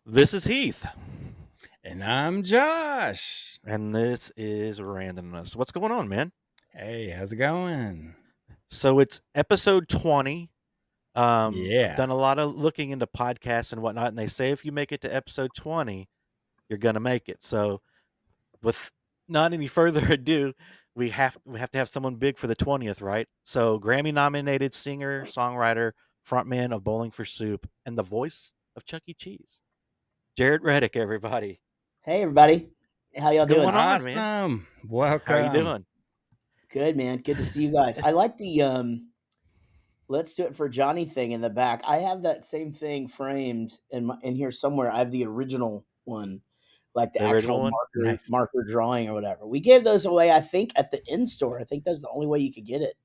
This is Heath, And I'm Josh. and this is Randomness. What's going on, man? Hey, how's it going? So it's episode 20. I've Yeah. done a lot of looking into podcasts and whatnot, and they say if you make it to episode 20, you're gonna make it. So with not any further ado, we have to have someone big for the 20th, right? So Grammy-nominated singer, songwriter, frontman of Bowling for Soup, and the voice of Chuck E. Cheese, Jaret Reddick. Everybody, Hey everybody, how what's y'all going doing? on, man? Awesome. How are you Welcome. doing? Good man, good to see you guys. I like the "Let's do it for Johnny" thing in the back. I have that same thing framed in here somewhere. I have the original one, like the The original actual one. Nice. marker drawing or whatever. We gave those away, I think, at the in store. I think that's the only way you could get it.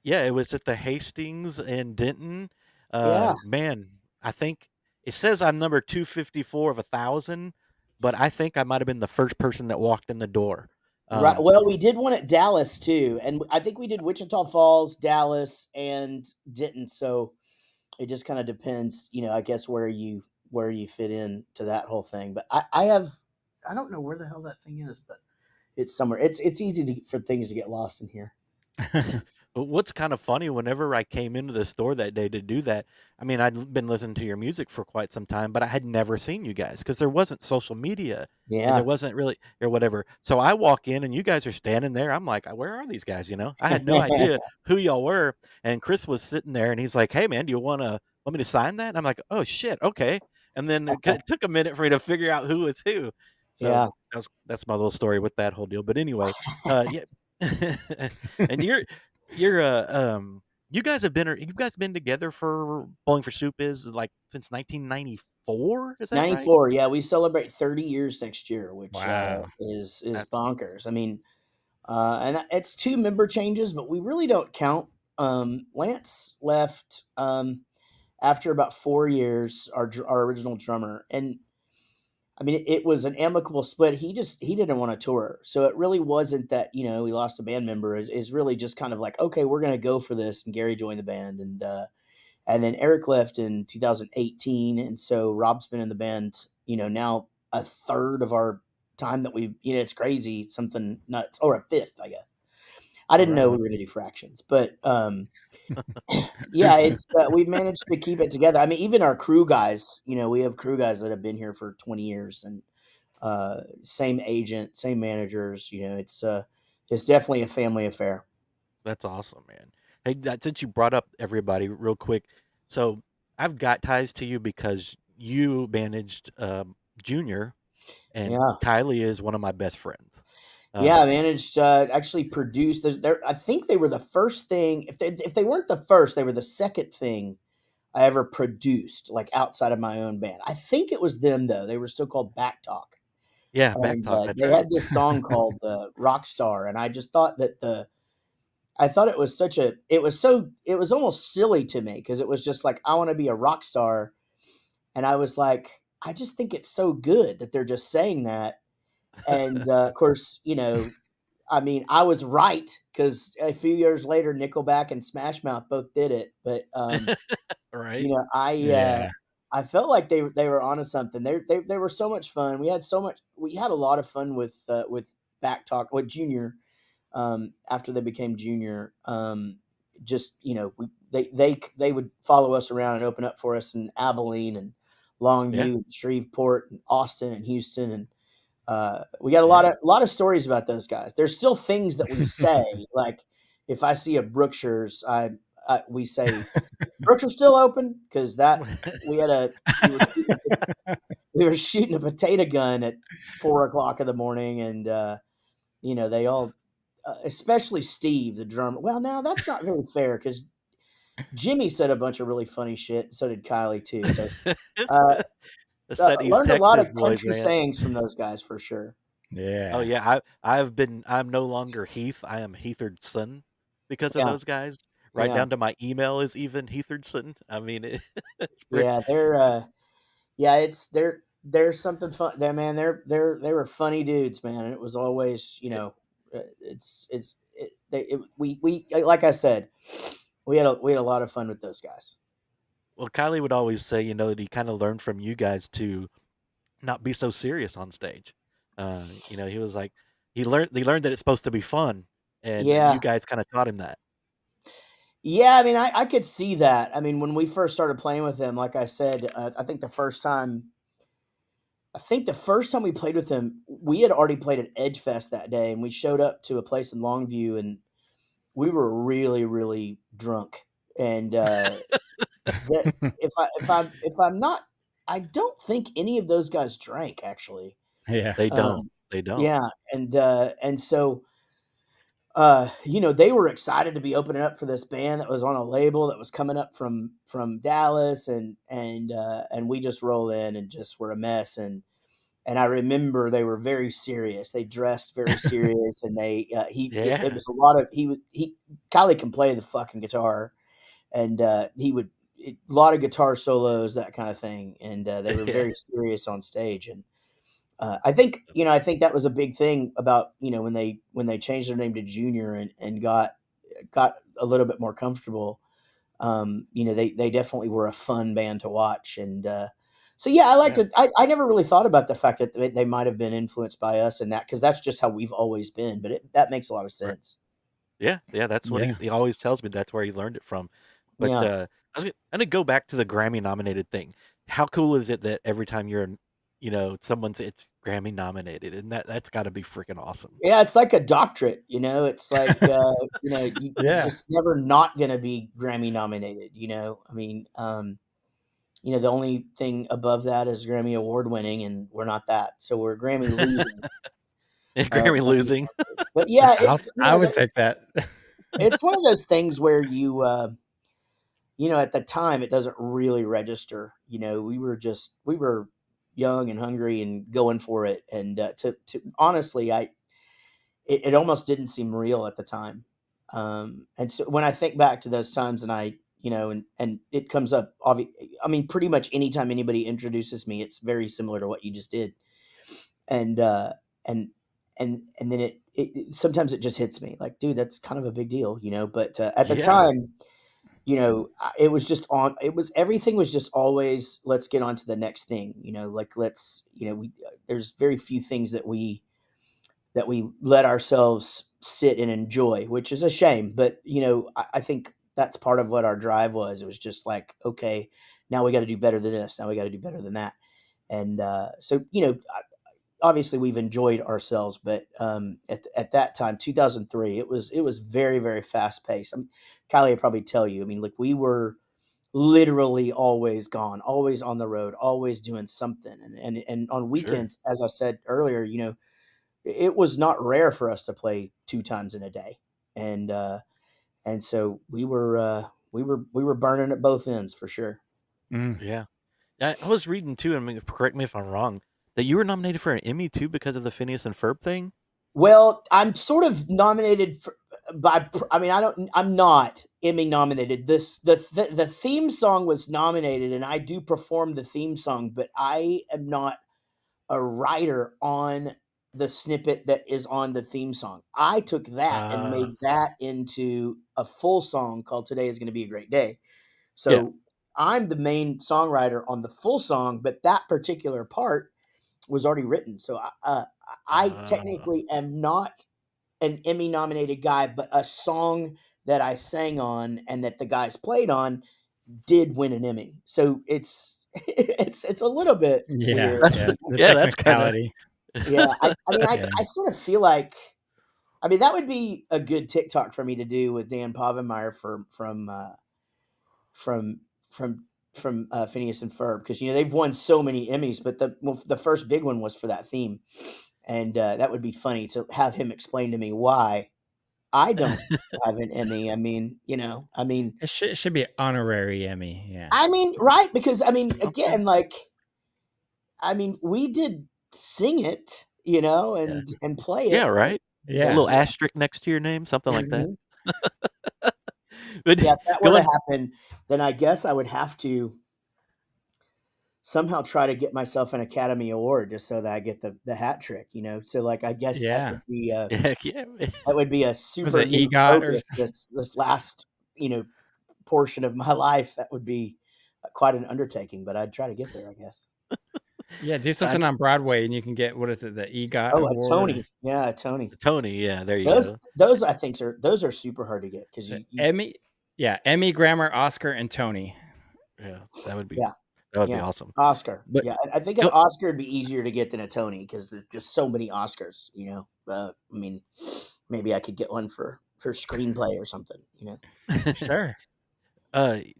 Yeah, it was at the Hastings in Denton. Yeah, Man, I think it says I'm number 254 of 1,000, but I think I might have been the first person that walked in the door. right. Um, Well, we did one at Dallas too, and I think we did Wichita Falls, Dallas, and Denton. So it just kind of depends, I guess where you fit in to that whole thing. But I don't know where the hell that thing is, but it's somewhere. It's easy for things to get lost in here. but what's kind of funny, whenever I came into the store that day to do that, I mean, I'd been listening to your music for quite some time, but I had never seen you guys because there wasn't social media and there Yeah. wasn't really or whatever. So I walk in and you guys are standing there. I'm like, where are these guys? I had no idea who y'all were. And Chris was sitting there and he's like, hey man, do you want me to sign that? And I'm like, oh shit, okay. And then it took a minute for me to figure out who was who. So Yeah. that's my little story with that whole deal. But anyway, yeah. And you're you guys been together for Bowling for Soup is like since 1994, is that right? 94. Yeah, we celebrate 30 years next year, which Wow. is That's bonkers. I mean, and it's two member changes, but we really don't count. Lance left after about 4 years, our original drummer, and I mean, it was an amicable split. He didn't want to tour, so it really wasn't that we lost a band member. Is really just kind of like, okay, we're gonna go for this. And Gary joined the band, and then Eric left in 2018, and so Rob's been in the band. Now a third of our time that we, it's crazy, something nuts, or a fifth, I guess. I didn't right know we on. were gonna do fractions, but yeah, it's we've managed to keep it together. I mean, even our crew guys, we have crew guys that have been here for 20 years, and same agent, same managers. It's definitely a family affair. That's awesome, man. Hey, since you brought up everybody real quick, so I've got ties to you because you managed Junior, and Yeah, Kylie is one of my best friends. yeah. I Um, managed actually produced. I think they were the first thing. If they weren't the first, they were the second thing I ever produced, like outside of my own band. I think it was them though. They were still called Back Talk, yeah, back and talk. That's they right. had this song called "Rockstar," and I just thought that I thought it was it was almost silly to me because it was just like, I want to be a rock star. And I was like, I just think it's so good that they're just saying that. And of course, I mean, I was right because a few years later, Nickelback and Smash Mouth both did it. But Right. you know, I uh, Yeah. I felt like they were onto something. They were so much fun. We had a lot of fun with Back Talk with Junior. After they became Junior, just they would follow us around and open up for us in Abilene and Yeah. Longview and Shreveport and Austin and Houston, and we got a Yeah. lot of stories about those guys. There's still things that we say, like if I see a Brookshire's, we say Brooks are still open because that we had a we were shooting we were shooting a potato gun at 4 o'clock in the morning, and they all, especially Steve, the drummer. Well, now that's not very fair because Jimmy said a bunch of really funny shit. So did Kylie too. So uh, That's that East learned a lot Texas of boys, country man. sayings from those guys for sure. Oh Yeah. yeah, I'm no longer Heath. I am Heathardson because of Yeah, those guys. Right yeah, down to my email is even Heathardson. I mean, it's pretty. yeah. They're something fun. That man, they were funny dudes, man. And it was always, we like I said, we had a lot of fun with those guys. Well, Kylie would always say, that he kind of learned from you guys to not be so serious on stage. He was like, he learned that it's supposed to be fun, and you Yeah. guys kind of taught him that. Yeah, I mean, I could see that. I mean, when we first started playing with him, like I said, I think the first time we played with him, we had already played at Edge Fest that day, and we showed up to a place in Longview, and we were really, really drunk. And that if I'm not, I don't think any of those guys drank actually. Yeah. They don't. Um, They don't. yeah, and so they were excited to be opening up for this band that was on a label that was coming up from Dallas, and we just roll in and just were a mess. And I remember they were very serious. They dressed very serious, and it Yeah. was a lot of he Kylie can play the fucking guitar, and a lot of guitar solos, that kind of thing, and they were Yeah. very serious on stage. And I think that was a big thing about when they changed their name to Junior and got a little bit more comfortable. They definitely were a fun band to watch. And so yeah, I like Yeah. to. I never really thought about the fact that they might have been influenced by us and that, because that's just how we've always been. But that makes a lot of Right. sense. Yeah. Yeah. That's what Yeah. he always tells me. That's where he learned it from. But Yeah. I'm gonna go back to the Grammy nominated thing. How cool is it that every time someone's it's Grammy nominated, and that's got to be freaking awesome. Yeah, it's like a doctorate, it's like, you Yeah. just never not gonna be Grammy nominated, I mean, the only thing above that is Grammy award winning, and we're not that, so we're Grammy losing, Grammy Grammy losing. but yeah, I would take that. it's one of those things where at the time, it doesn't really register, we were young and hungry and going for it, and, to honestly, it almost didn't seem real at the time. And so when I think back to those times, and and it comes up, I mean, pretty much anytime anybody introduces me, it's very similar to what you just did. And, and, and then sometimes it just hits me like, dude, that's kind of a big deal, but, at the Yeah. time, it was everything was just always, let's get on to the next thing, like, there's very few things that we let ourselves sit and enjoy, which is a shame. But I think that's part of what our drive was. It was just like, okay, now we got to do better than this. Now we got to do better than that. And so obviously we've enjoyed ourselves, but at that time, 2003, it was very, very fast paced. Kylie would probably tell you. I mean, like, we were literally always gone, always on the road, always doing something, and on Sure. weekends, as I said earlier, it was not rare for us to play 2 times in a day, and so we were burning at both ends for sure. Mm. Yeah. I was reading too, and correct me if I'm wrong, that you were nominated for an Emmy too because of the Phineas and Ferb thing. Well, I'm sort of nominated I mean, I'm not Emmy nominated. The theme song was nominated, and I do perform the theme song, but I am not a writer on the snippet that is on the theme song. I took that and Uh, made that into a full song called "Today Is Gonna Be a Great Day." yeah. So, I'm the main songwriter on the full song, but that particular part was already written. So, I Uh, technically am not an Emmy-nominated guy, but a song that I sang on and that the guys played on did win an Emmy. So, it's a little bit Yeah. weird. that's Yeah. The yeah, that's kind of technicality. Yeah, I mean, I Yeah. I sort of feel like, I mean, that would be a good TikTok for me to do with Dan Povenmire from from Phineas and Ferb, because they've won so many Emmys, but the first big one was for that theme, and that would be funny to have him explain to me why I don't have an Emmy. I mean, It should be honorary Emmy. Yeah. right, because I mean, okay. again, like, I mean, we did sing it, Yeah. and play Yeah, it, right. A but Yeah. little asterisk next to your name, something like that. Mhm. But Yeah, if that were to going, happen, then I guess I would have to somehow try to get myself an Academy Award just so that I get the hat trick, So, like, I guess that Yeah. would be a heck yeah, man. Was super it new EGOT or focus this last, you know, portion of my life. That would be quite an undertaking, but I'd try to get there, I guess. Yeah, do something on Broadway, and you can get, what is it, the EGOT Oh, a award? Tony. Yeah, a Tony. Tony, yeah, there you Those go. those I think are super hard to get because So you Emmy, Emmy, Grammy, Oscar, and Tony. Yeah, that would be yeah, awesome. Oscar. But Yeah, I think an Oscar would be easier to get than a Tony because there's just so many Oscars. I mean, maybe I could get one for screenplay or something. Sure.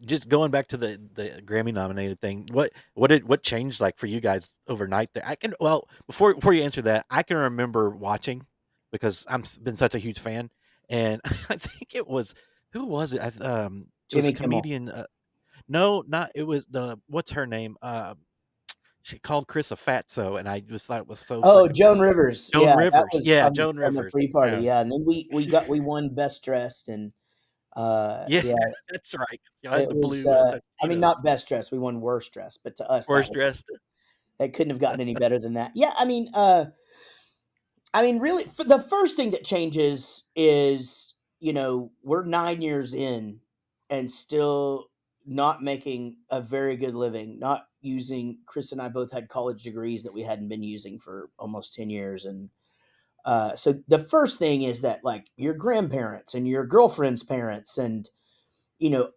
just going back to the Grammy nominated thing, what changed like for you guys overnight? There, before you answer that, I can remember watching because been such a huge fan, and I think it was who was it? It was a Jimmy Kimmel. comedian. No, not it was the what's her name? She called Chris a fatso, and I just thought it was so Oh, freaking Joan funny. Rivers. Joan Yeah, that Rivers, was yeah, Joan on the Rivers. pre-party. Oh. Yeah, and then we won Best Dressed, and Yeah, yeah, that's right. I it had the was. blue I mean, tuxedos. not Best Dressed. We won Worst Dressed, but to us, Worst dressed. that couldn't have gotten any better than that. Yeah, I mean, really, the first thing that changes is, we're 9 years in and still not making a very good living, not using. Chris and I both had college degrees that we hadn't been using for almost 10 years. And so the first thing is that, like, your grandparents and your girlfriend's parents and, you know,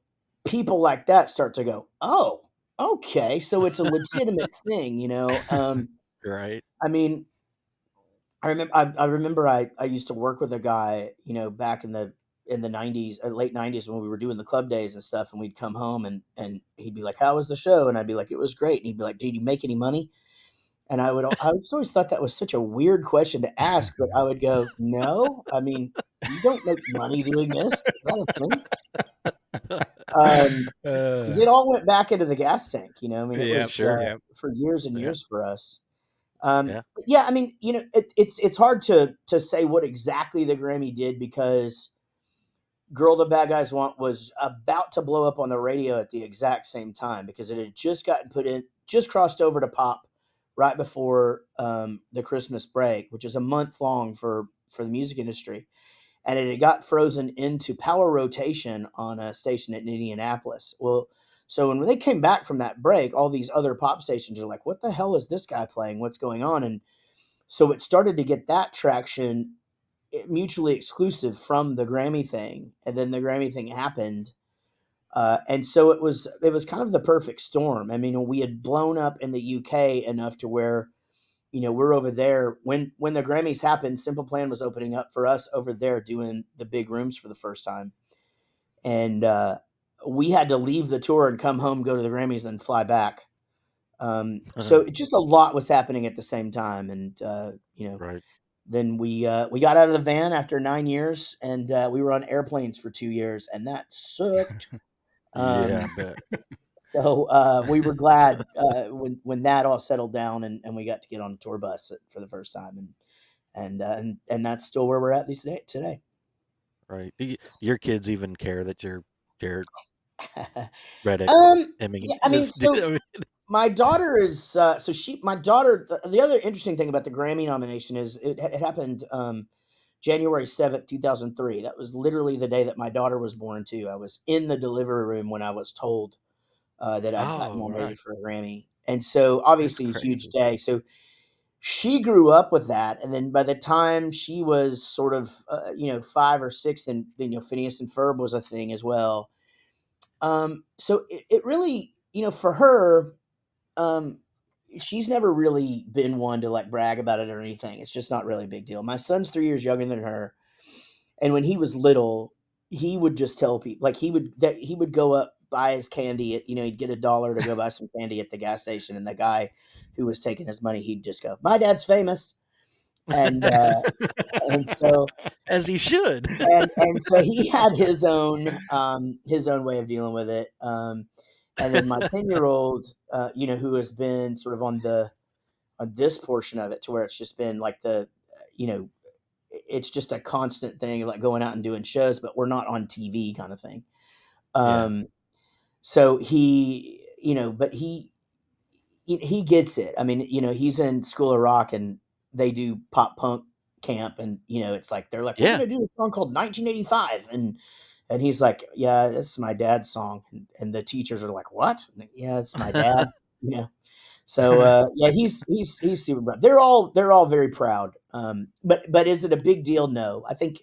people like that start to go, oh, okay. So it's a legitimate thing. Right. I mean, I remember I used to work with a guy, back in the 90s, late 90s when we were doing the club days and stuff, and we'd come home and he'd be like, "How was the show?" And I'd be like, "It was great." And he'd be like, "Did you make any money?" And I just always thought that was such a weird question to ask, but I would go, "No, I mean, you don't make money doing this. Is that a thing?" 'Cause it all went back into the gas tank. I mean, it Yeah, was Sure. for years and Yeah. years for us. Yeah. But yeah, I mean, it's hard to say what exactly the Grammy did because "Girl the Bad Guys Want" was about to blow up on the radio at the exact same time because it had just gotten just crossed over to pop right before the Christmas break, which is a month long for the music industry, and it had got frozen into power rotation on a station in Indianapolis. Well, so when they came back from that break, all these other pop stations are like, "What the hell is this guy playing? What's going on?" And so it started to get that traction, mutually exclusive from the Grammy thing, and then the Grammy thing happened, and so it was kind of the perfect storm. I mean, we had blown up in the UK enough to where we're over there when the Grammys happened. Simple Plan was opening up for us over there doing the big rooms for the first time, and we had to leave the tour and come home, go to the Grammys, then fly back. So it just a lot was happening at the same time, and Right. then we got out of the van after 9 years, and we were on airplanes for 2 years, and that sucked. Yeah, I Um, bet. so we were glad when that all settled down, and we got to get on a tour bus for the first time, and that's still where we're at these today. Right. Your kids even care that you're Jared Reddick? I mean, Yeah, I mean, so my daughter is my daughter. The other interesting thing about the Grammy nomination is it happened January 7th, 2003. That was literally the day that my daughter was born too. I was in the delivery room when I was told that I'd gotten oh, right. nominated for a Grammy, and so That's obviously it's a huge crazy. day. So she grew up with that, and then by the time she was sort of 5 or 6, then Phineas and Ferb was a thing as well. So it really, for her, um, she's never really been one to like brag about it or anything. It's just not really a big deal. My son's 3 years younger than her, and when he was little, he would just tell people like he would go up buy his candy at he'd get $1 to go buy some candy at the gas station, and the guy who was taking his money, he'd just go, "My dad's famous," and and so As he should. and so he had his own way of dealing with it. And then my 10-year-old, who has been sort of on this portion of it to where it's just been like you know, it's just a constant thing of like going out and doing shows, but we're not on TV kind of thing. Yeah. So but he gets it. I mean, he's in School of Rock and they do pop punk camp, and it's like they're like, "We're Yeah. gonna do a song called 1985," And he's like, "Yeah, that's my dad's song." And the teachers are like, "What?" And, yeah, it's my dad. You know. So yeah, he's super proud. They're all very proud. But is it a big deal? No. I think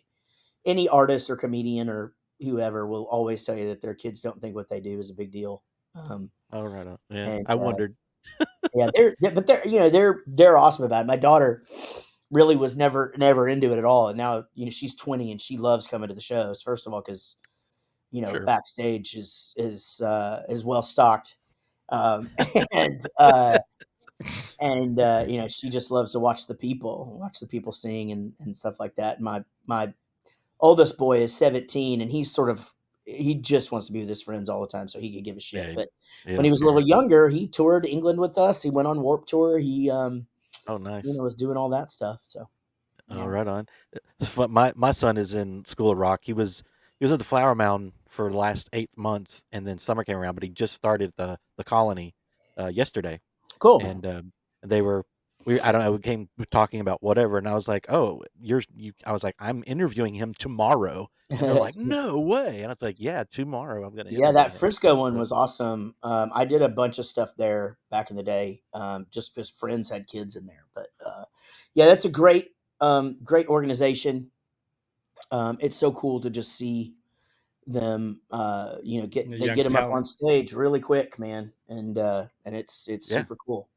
any artist or comedian or whoever will always tell you that their kids don't think what they do is a big deal. Oh, right on. Yeah, And I wondered. yeah, but they're awesome about it. My daughter really was never into it at all, and now she's 20 and she loves coming to the shows. First of all, because Sure. backstage is well stocked, um, and she just loves to watch the people sing and stuff like that. My oldest boy is 17, and he just wants to be with his friends all the time, so he could give a shit. Yeah, But you when he don't was a little care. younger, he toured England with us. He went on Warped Tour. He Oh, nice. was doing all that stuff. So Oh, yeah, right on. It's fun. My son is in School of Rock. He was at the Flower Mound for the last 8 months, and then summer came around. But he just started the colony yesterday, cool. and they were I don't know, we came talking about whatever, and I was like, oh, I was like, I'm interviewing him tomorrow, and they're like, no way, and I was like, yeah, tomorrow I'm going to Yeah, interview that him. Frisco one So, was awesome. I did a bunch of stuff there back in the day, just because friends had kids in there. But yeah, that's a great organization. It's so cool to just see them. The They young get them up on talent. stage really quick, man, and it's yeah, super cool.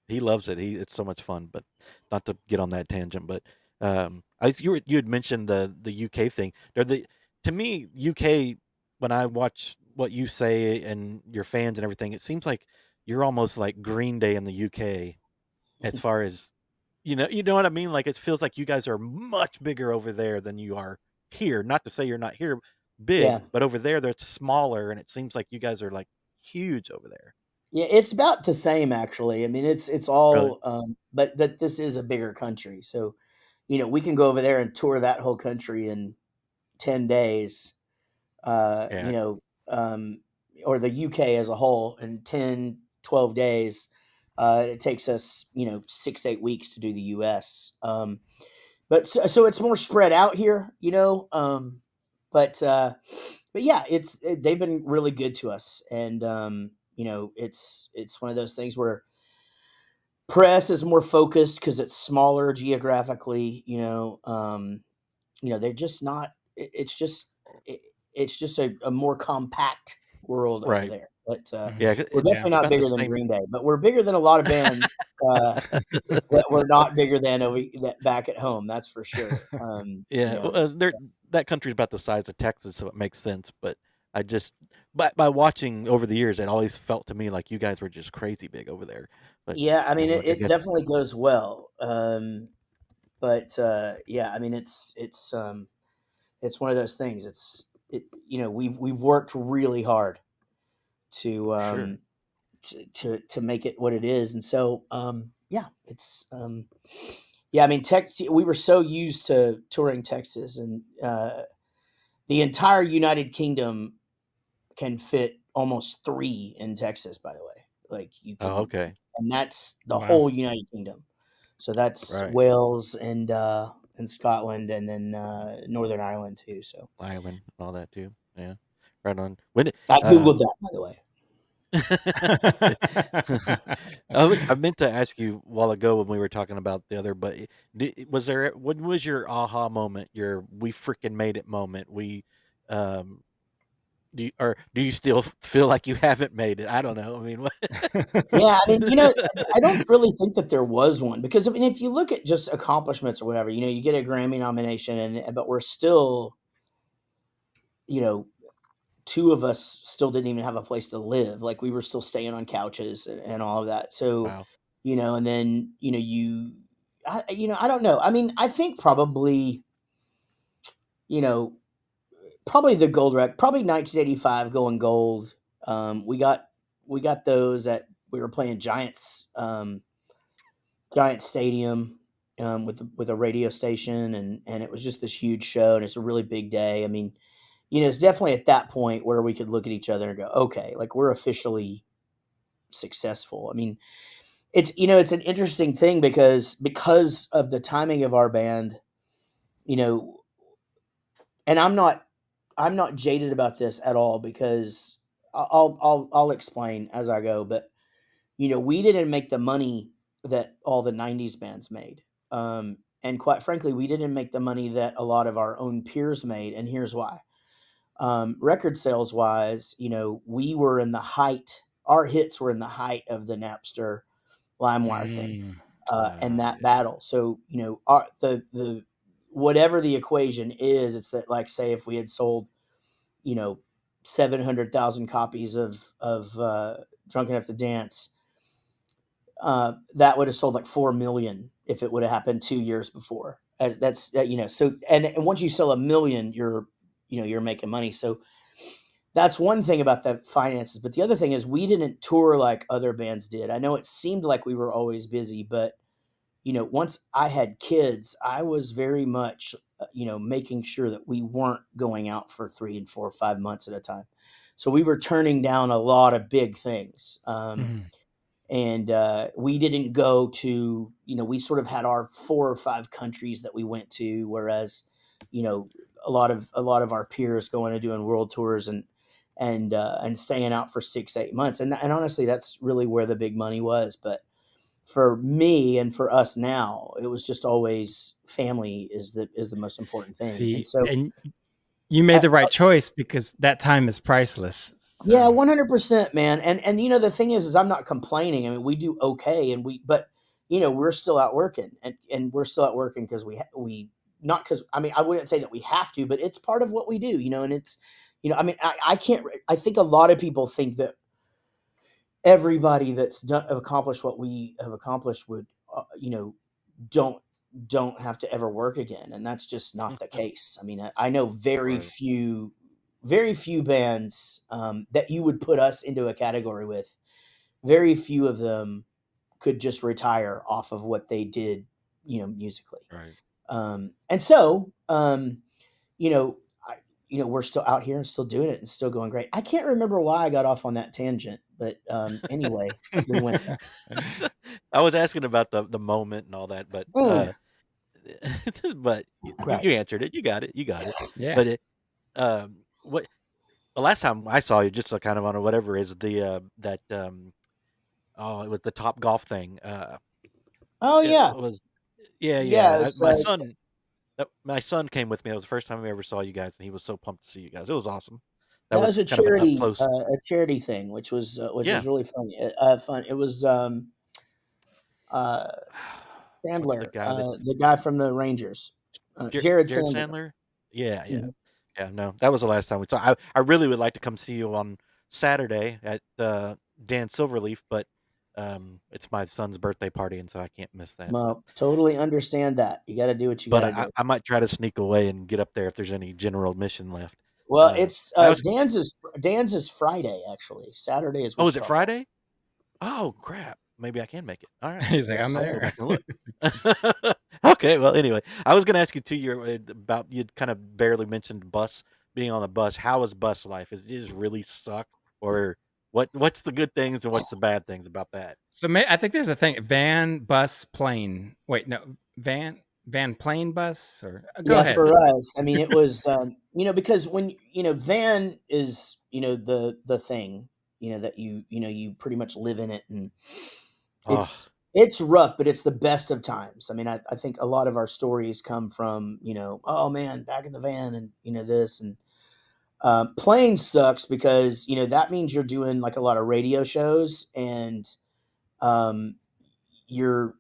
he loves it. It's so much fun. But not to get on that tangent, but you had mentioned the UK thing. To me, UK, when I watch what you say and your fans and everything, it seems like you're almost like Green Day in the UK as far as you know what I mean? Like, it feels like you guys are much bigger over there than you are here. Not to say you're not here big, Yeah, but over there they're smaller, and it seems like you guys are like huge over there. yeah, it's about the same actually. I mean, it's Really? all, but this is a bigger country, so we can go over there and tour that whole country in 10 days. uh, Yeah. you know, um, or the UK as a whole in 10, 12 days. It takes us, 6, 8 weeks to do the US. But so it's more spread out here, but, uh, but yeah, they've been really good to us. And, it's one of those things where press is more focused because it's smaller geographically, they're just not. It, it's just a more compact world over Right. there. But Mhm. Yeah, we're Yeah. definitely it's not about the bigger than same. Green Day, but we're bigger than a lot of bands that we're not bigger than back at home. That's for sure. Yeah, well, that country's about the size of Texas, so it makes sense. But I just by watching over the years, it always felt to me like you guys were just crazy big over there. But Yeah, I mean, I it guess definitely goes well. But yeah, I mean, it's one of those things. We've worked really hard to sure. to make it what it is. And so yeah, yeah, I mean, we were so used to touring Texas, and the entire United Kingdom can fit almost 3 in Texas, by the way. Like, you Oh, can, okay. and that's the Wow. whole United Kingdom. So that's Right. Wales and Scotland, and then Northern Ireland too. So Island and all that too. Yeah. Right on. When it, I googled um that, by the way. I meant to ask you a while ago when we were talking about the other, but when was your aha moment, your "we freaking made it" moment? Um, do you still feel like you haven't made it? I don't know. I mean, what? Yeah, I mean, I don't really think that there was one, because I mean, if you look at just accomplishments or whatever, you get a Grammy nomination, but we're still, you know, two of us still didn't even have a place to live. Like, we were still staying on couches and all of that. So, Wow. and then, I don't know. I mean, I think you know, probably the gold record, probably 1985 going gold. We got those at we were playing Giant Stadium, with a radio station, and it was just this huge show, and it's a really big day. I mean, it's definitely at that point where we could look at each other and go, okay, like, we're officially successful. I mean, it's an interesting thing because of the timing of our band, you know, and I'm not jaded about this at all because I'll explain as I go. But we didn't make the money that all the '90s bands made, and quite frankly, we didn't make the money that a lot of our own peers made. And here's why: record sales wise, we were in the height. Our hits were in the height of the Napster LimeWire thing, Mm. and that Yeah. battle. So the whatever the equation is, it's that, like, say if we had sold, you know 700,000 copies of Drunk Enough to Dance, that would have sold like 4 million if it would have happened 2 years before. That's so, and once you sell a million, you're making money. So that's one thing about the finances. But the other thing is we didn't tour like other bands did. I know it seemed like we were always busy, but once I had kids, I was very much, making sure that we weren't going out for 3 and 4 or 5 months at a time. So we were turning down a lot of big things. Mhm. And we didn't go to, we sort of had our 4 or 5 countries that we went to, whereas, you know, a lot of our peers going and doing world tours and staying out for 6, 8 months. And honestly, that's really where the big money was. But for me and for us now, it was just always family is the most important thing. And See, so, and you made I, the right choice because that time is priceless. yeah, So 100%, man. And the thing is I'm not complaining. I mean, we do okay, but we're still out working, and we're still out working because we not because I mean I wouldn't say that we have to, but it's part of what we do. And it's I mean I can't. I think a lot of people think that everybody that's accomplished what we have accomplished would don't don't have to ever work again, and that's just not the case. I mean, I know Right. very few bands that you would put us into a category with. Very few of them could just retire off of what they did, musically. Right. And so, you know, I, we're still out here and still doing it and still going great. I can't remember why I got off on that tangent, but anyway, we went there. I was asking about the moment and all that, but Mm, but right. you answered it. You got it. You got it. yeah. But what the last time I saw you, just so kind of on a whatever is the that oh, it was the Top Golf thing. Oh It yeah, was yeah, yeah. yeah. It's My son came with me. It was the first time we ever saw you guys, and he was so pumped to see you guys. It was awesome. That That was was kind of an up close. a charity thing, which Yeah. was really funny. Fun. It was uh, What's the Sandler, guy that's the guy from the Rangers, Jared Jared Sandler. Sandler? Yeah, yeah. Mhm. Yeah, no, that was the last time we saw. I really would like to come see you on Saturday at Dan Silverleaf, but it's my son's birthday party, and so I can't miss that. Well, totally understand that. You got to do what you got But to do. I might try to sneak away and get up there if there's any general admission left. Well, it's I was Dan's is Friday actually. Saturday is Oh, is it Wichita Falls. Friday? Oh, crap. Maybe I can make it. All right. He's like, Yes, I'm I'll have to go sir. there. back and look. Okay. Well, anyway, I was going to ask you too. Your about you'd kind of barely mentioned being on the bus. How is bus life? Is it just really suck, or what's the good things and what's the bad things about that? So I think there's a thing: van, bus, plane. Wait, no, van, plane, bus. Or go Yeah, ahead. for us, I mean, it was, because when van is, the thing, that you pretty much live in it, and Oh, it's rough, but it's the best of times. I mean, I think a lot of our stories come from, oh man, back in the van, and this, and plane sucks because that means you're doing like a lot of radio shows, and um, you're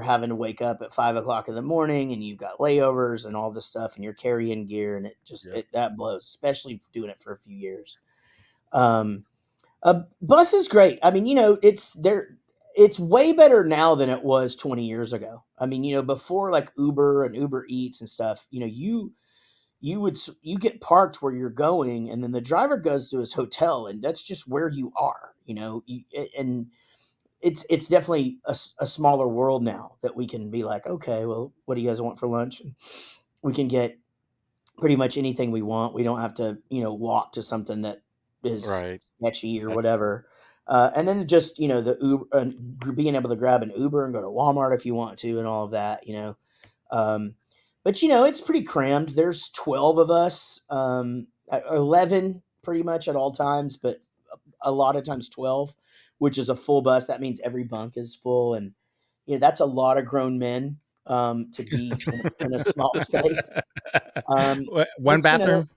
having to wake up at 5 o'clock in the morning, and you've got layovers and all this stuff, and you're carrying gear, and yep. that blows, especially doing it for a few years. Um, a bus is great. I mean, it's way better now than it was 20 years ago. I mean, before like Uber and Uber Eats and stuff, you get parked where you're going, and then the driver goes to his hotel, and that's just where you are, and it's definitely a smaller world now that we can be like, okay, well, what do you guys want for lunch? And we can get pretty much anything we want. We don't have to, walk to something that is Right. sketchy or That's whatever. And then just, the Uber, being able to grab an Uber and go to Walmart if you want to, and all of that. Um, but it's pretty crammed. There's 12 of us. 11 pretty much at all times, but a lot of times 12, which is a full bus. That means every bunk is full, and that's a lot of grown men to be in a small space. One It's bathroom.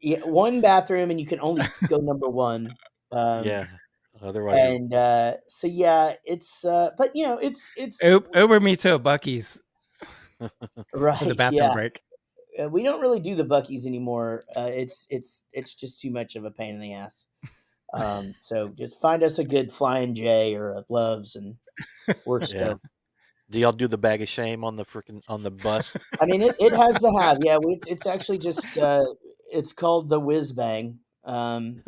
one bathroom, and you can only go number one. Yeah. Otherwise, you're And so yeah, it's but it's Uber me to a Bucky's for the right. bathroom Yeah, break. we don't really do the Buckies anymore. It's just too much of a pain in the ass. So just find us a good Flying J or a Loves, and we're yeah. stoked. Do y'all do the bag of shame on the bus? I mean, it has to have, yeah. It's actually just it's called the whiz bang, and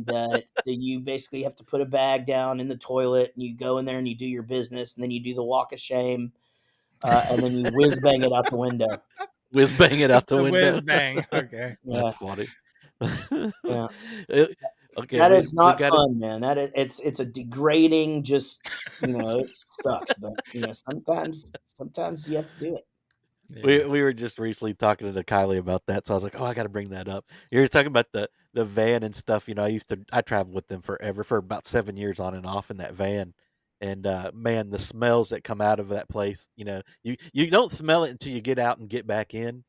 so you basically have to put a bag down in the toilet, and you go in there and you do your business, and then you do the walk of shame, and then you whiz bang it out the window. Whiz bang it out the The window. whiz bang. Okay. Yeah, That's funny. yeah. Okay, That is we not got it. fun, man. It's a degrading, just it sucks, but sometimes you have to do it. Yeah. We were just recently talking to Kylie about that, so I was like, "Oh, I got to bring that up." You were talking about the van and stuff. I traveled with them forever for about 7 years on and off in that van, and man, the smells that come out of that place. You don't smell it until you get out and get back in,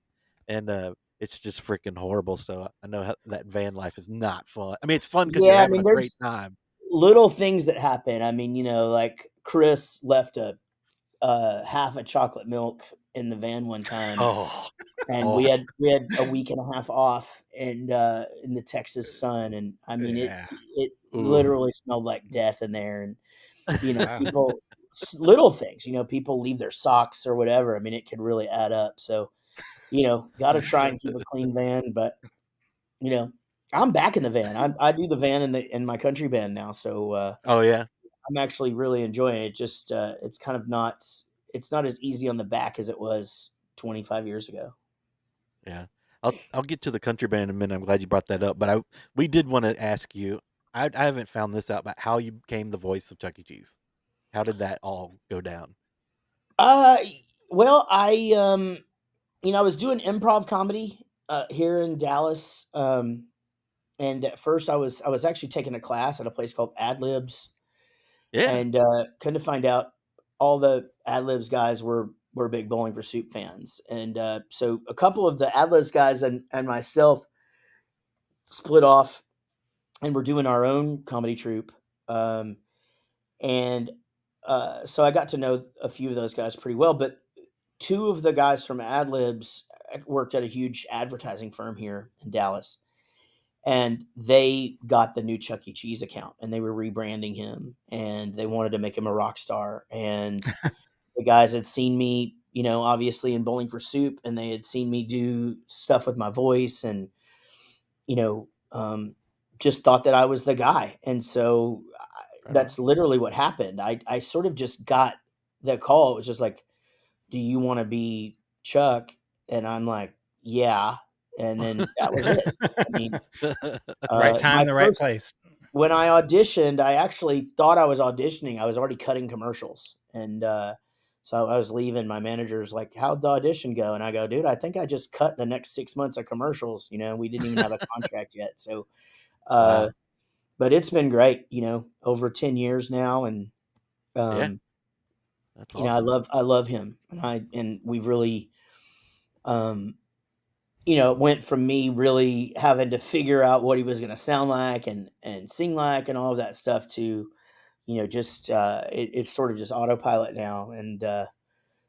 and it's just freaking horrible. So I know that van life is not fun. I mean, it's fun because you're Yeah, I having mean, a great there's time. little things that happen. I mean, like Chris left a half a chocolate milk in the van one time, Oh, and we oh, had we had a week and a half off, and in the Texas sun, and I mean Yeah. it ooh, literally smelled like death in there, and Wow. people little things, people leave their socks or whatever. I mean, it could really add up. So got to try and keep a clean van, but you know, I'm back in the van. I do the van in my country band now, so oh yeah. I'm actually really enjoying it. Just it's kind of not it's not as easy on the back as it was 25 years ago. Yeah. I'll get to the country band in a minute. I'm glad you brought that up. But we did want to ask you. I haven't found this out, but how you became the voice of Chuck E. Cheese. How did that all go down? Uh, well, I was doing improv comedy here in Dallas, and at first I was actually taking a class at a place called Ad Libs, Yeah. and come to find out, all the Ad Libs guys were big Bowling for Soup fans, and so a couple of the Ad Libs guys and myself split off, and we're doing our own comedy troupe, um, and so I got to know a few of those guys pretty well, but two of the guys from Ad Libs worked at a huge advertising firm here in Dallas, and they got the new Chuck E. Cheese account, and they were rebranding him, and they wanted to make him a rock star. And the guys had seen me, obviously in Bowling for Soup, and they had seen me do stuff with my voice, and you know, um, just thought that I was the guy. And so Right on. that's literally what happened. I sort of just got the call. It was just like, "Do you want to be Chuck?" And I'm like, "Yeah." And then that was it. I mean, Right my time, the right first place. when I auditioned, I actually thought I was auditioning. I was already cutting commercials, and so I was leaving. My manager's like, "How'd the audition go?" And I go, "Dude, I think I just cut the next 6 months of commercials. We didn't even have a contract yet." So, uh, Wow. but it's been great. Over 10 years now, and Yeah. um, That's I awesome. love him, and we've really, um, it went from me really having to figure out what he was going to sound like and sing like and all of that stuff to just it's sort of just autopilot now. And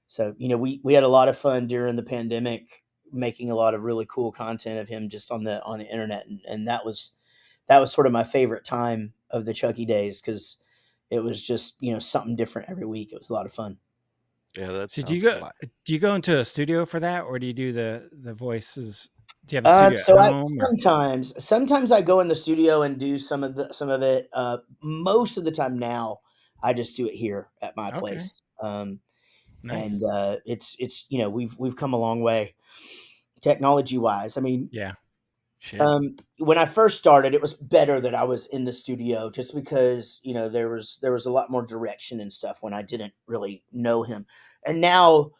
so we had a lot of fun during the pandemic, making a lot of really cool content of him just on the internet, and that was sort of my favorite time of the Chucky days, because it was just something different every week. It was a lot of fun. Yeah, that So sounds cool. do you go into a studio for that, or do you do the voices? Do you have a studio at So I home, or sometimes I go in the studio and do some of it. Most of the time now, I just do it here at my okay, place. And nice, it's we've come a long way technology wise. I mean, yeah, Shit. when I first started, it was better that I was in the studio, just because there was a lot more direction and stuff when I didn't really know him. And now,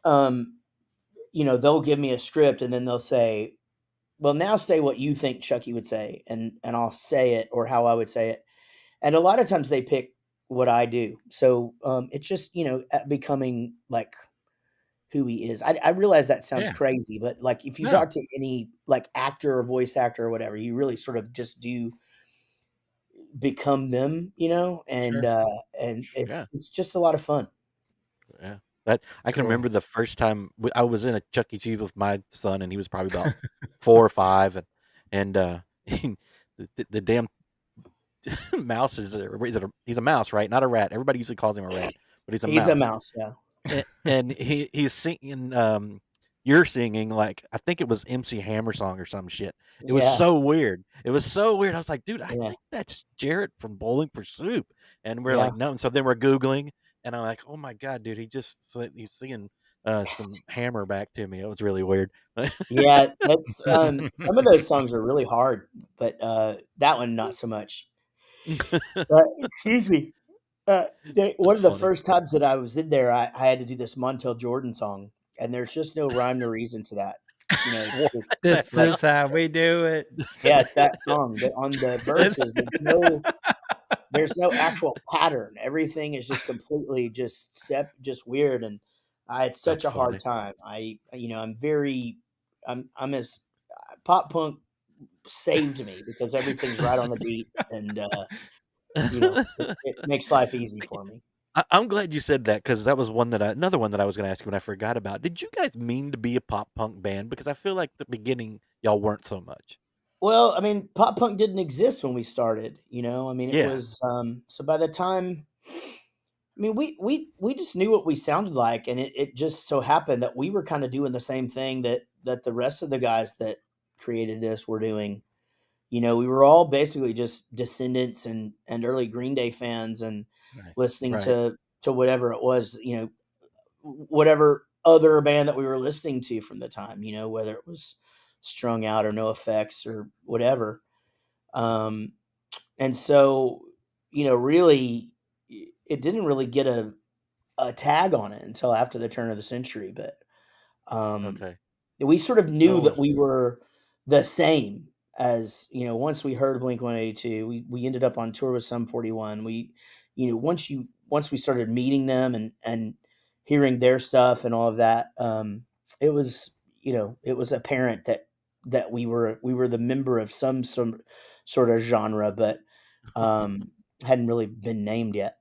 they'll give me a script, and then they'll say, well, now say what you think Chucky would say, and I'll say it or how I would say it. And a lot of times they pick what I do. So it's just becoming like who he is. I realize that sounds Yeah. crazy, but like if you No. talk to any like actor or voice actor or whatever, you really sort of just do become them, Sure. and Yeah, it's just a lot of fun. yeah. That I can Cool. remember the first time I was in a Chuck E. Cheese with my son, and he was probably about 4 or 5, and the damn mouse he's a mouse, right? Not a rat. Everybody usually calls him a rat, but he's a He's a mouse. mouse, yeah. And he's singing, you're singing, like, I think it was MC Hammer song or some shit. It was Yeah, so weird. It was so weird. I was like, "Dude, I yeah, think that's Jaret from Bowling for Soup." And we're yeah. like, "No." And so then we're Googling, and I'm like, "Oh my god, dude, he's singing, some Hammer back to me." It was really weird. Yeah, that's some of those songs are really hard, but that one not so much. Excuse me. One That's of the funny. first times that I was in there, I had to do this Montel Jordan song, and there's just no rhyme or reason to that. It's What just the This like, is how we do it. yeah, it's that song. But on the It's- verses, there's no actual pattern. Everything is just completely just weird, and I had such That's a hard funny. time. I'm very, I'm as pop punk saved me because everything's right on the beat, and it makes life easy for me. I'm glad you said that because that was another one that I was gonna ask you and I forgot about. Did you guys mean to be a pop punk band? Because I feel like the beginning y'all weren't so much. Well, I mean, pop punk didn't exist when we started, I mean, it Yeah. was, so by the time I mean, we just knew what we sounded like, and it just so happened that we were kinda doing the same thing that the rest of the guys that created this were doing. We were all basically just Descendants and early Green Day fans and Nice. listening Right. to whatever it was, whatever other band that we were listening to from the time, whether it was Strung Out or No Effects or whatever. Um, and so, really, it didn't really get a tag on it until after the turn of the century. But um, Okay. we sort of I knew that always we were the same as once we heard Blink 182, we ended up on tour with Sum 41. Once we started meeting them and hearing their stuff and all of that, it was it was apparent that we were the member of some sort of genre, but um hadn't really been named yet.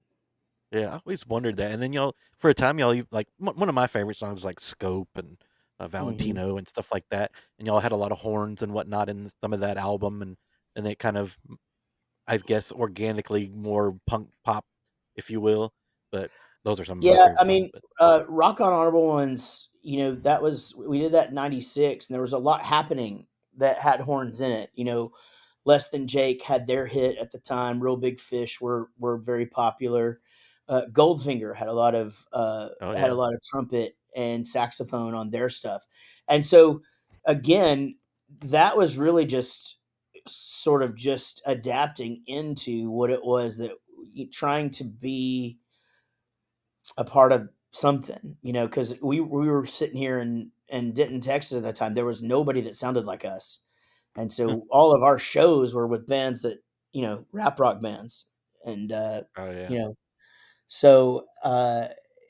yeah, I always wondered that. And then y'all for a time y'all like one of my favorite songs is like Scope and Hmm. Valentino and stuff like that. And y'all had a lot of horns and whatnot in some of that album and it kind of I guess organically more punk pop, if you will. But those are some of my Yeah, favorite I songs. mean, But Rock On Honorable Ones, that was we did that in '96, and there was a lot happening that had horns in it. Less Than Jake had their hit at the time. Real Big Fish were very popular. Goldfinger oh had a yeah. lot of trumpet and saxophone on their stuff, and so again, that was really just sort of just adapting into what it was that trying to be a part of something, because we were sitting here in Denton, Texas at that time. There was nobody that sounded like us, and so all of our shows were with bands that rap rock bands, and Oh yeah. you know, so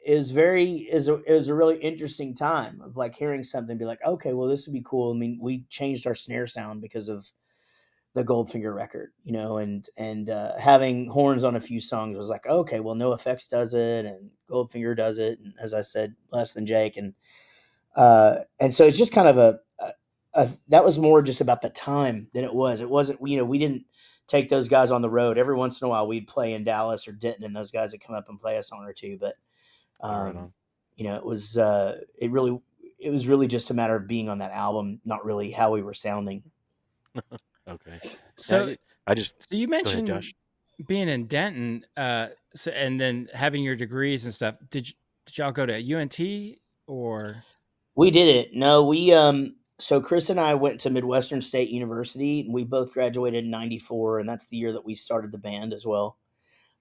it was a really interesting time of like hearing something, be like, okay, well, this would be cool. I mean, we changed our snare sound because of the Goldfinger record, and having horns on a few songs was like, okay, well, No Effects does it, and Goldfinger does it, and as I said, Less Than Jake, and so it's just kind of a that was more just about the time than it was. It wasn't, we didn't take those guys on the road. Every once in a while, we'd play in Dallas or Denton, and those guys would come up and play a song or two, but Oh, right um, on. it was really just a matter of being on that album, not really how we were sounding. Okay. Yeah, So, I just so you go ahead, mentioned Josh. being in Denton, so and then having your degrees and stuff. Did y'all go to UNT or? We did it. No, so Chris and I went to Midwestern State University, and we both graduated in '94, and that's the year that we started the band as well.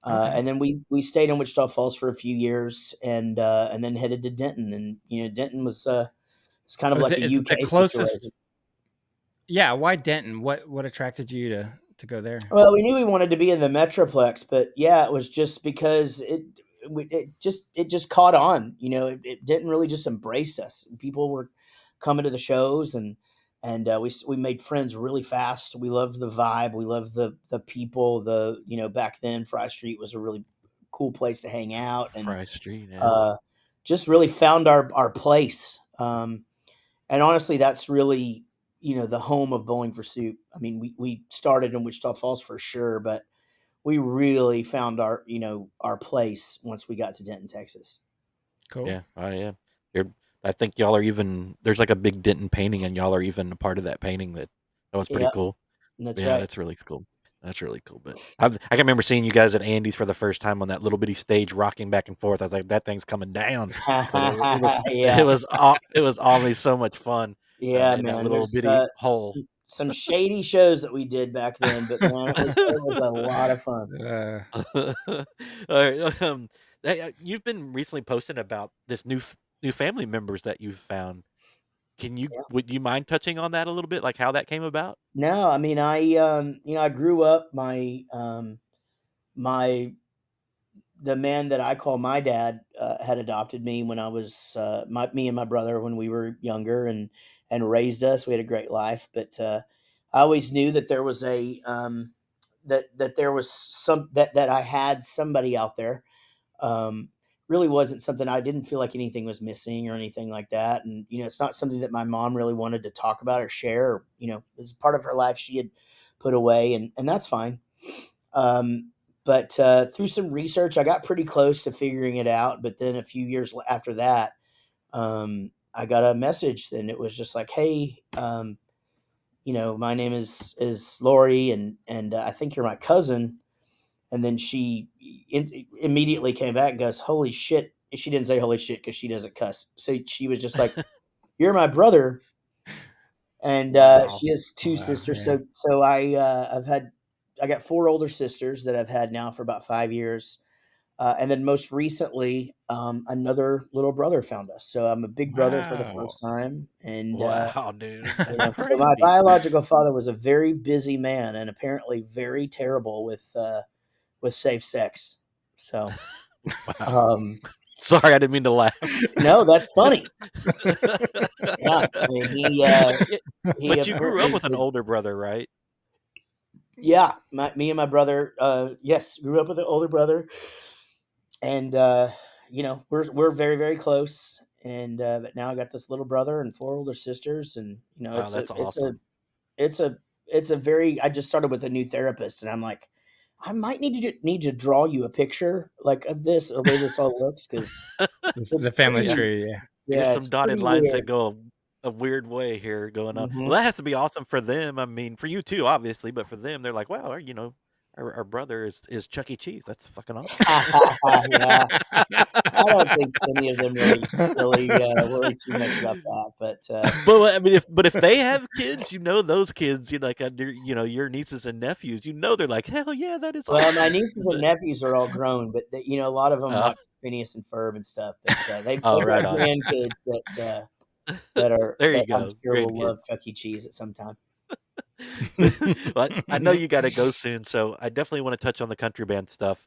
Okay. And then we stayed in Wichita Falls for a few years, and then headed to Denton. And Denton was it's kind of Was like a it is it the UK situation. closest? Yeah, why Denton? What attracted you to go there? Well, we knew we wanted to be in the Metroplex, but yeah, it was just because it just caught on. It didn't really just embrace us. People were coming to the shows, and we made friends really fast. We loved the vibe. We loved the people. Back then, Fry Street was a really cool place to hang out, and Fry Street, yeah. just really found our place. And honestly, that's really, the home of Bowling for Soup. I mean, we started in Wichita Falls for sure, but we really found our place once we got to Denton, Texas. Cool. Yeah, yeah. I think y'all are even. There's like a big Denton painting, and y'all are even a part of that painting. That was pretty Yeah, cool. that's Yeah, right. that's really cool. That's really cool. But I can remember seeing you guys at Andy's for the first time on that little bitty stage, rocking back and forth. I was like, that thing's coming down. But Yeah, it was always so much fun yeah, in that man. little There's bitty hole. some shady shows that we did back then, but man, it was a lot of fun. All right. You've been recently posting about this new family members that you've found. Yeah. Would you mind touching on that a little bit, like how that came about? No, I mean, I grew up. My the man that I call my dad had adopted me when I was me and my brother when we were younger, and raised us. We had a great life, but I always knew that there was that there was that I had somebody out there. Um, Really wasn't something. I didn't feel like anything was missing or anything like that, and it's not something that my mom really wanted to talk about or share. It was part of her life she had put away, and that's fine. But through some research, I got pretty close to figuring it out. But then a few years after that, I got a message, and it was just like, "Hey, my name is Lori, and I think you're my cousin." And then she immediately came back and goes, "Holy shit!" She didn't say "holy shit" because she doesn't cuss. So she was just like, "You're my brother." And Wow. she has two Wow, sisters. yeah. So I got four older sisters that I've had now for about 5 years. And then most recently, another little brother found us. So I'm a big brother for the Wow. first time. And, Wow, dude. That's so my crazy. biological father was a very busy man and apparently very terrible with safe sex. So, Wow. um, Sorry, I didn't mean to laugh. no, that's funny. Yeah. I mean, he But you grew up apparently with an did. older brother, right? Yeah. Me and my brother, yes, grew up with an older brother. And we're very very close, and but now I got this little brother and four older sisters, and Wow, that's awesome. it's a it's a very. I just started with a new therapist, and I'm like, I might need to draw you a picture like of this, the way this all looks, because it's The family Yeah. pretty. tree, yeah. Here's Yeah, some it's dotted pretty lines that weird. go a weird way here going on. Hmm. Well, that has to be awesome for them. I mean, for you too, obviously, but for them, they're like, wow, our brother is Chuck E. Cheese. That's fucking awesome. Yeah, I don't think any of them really worry too much about that, but But I mean, if they have kids, those kids, like your nieces and nephews, they're like, hell yeah, that is well, my awesome. nieces and But nephews are all grown, but a lot of them uh, watch Phineas and Ferb and stuff. But oh, they've got right on. grandkids that There you that I'm go, sure will love grandkids. Chuck E. Cheese at some time. But I know you got to go soon, so I definitely want to touch on the country band stuff.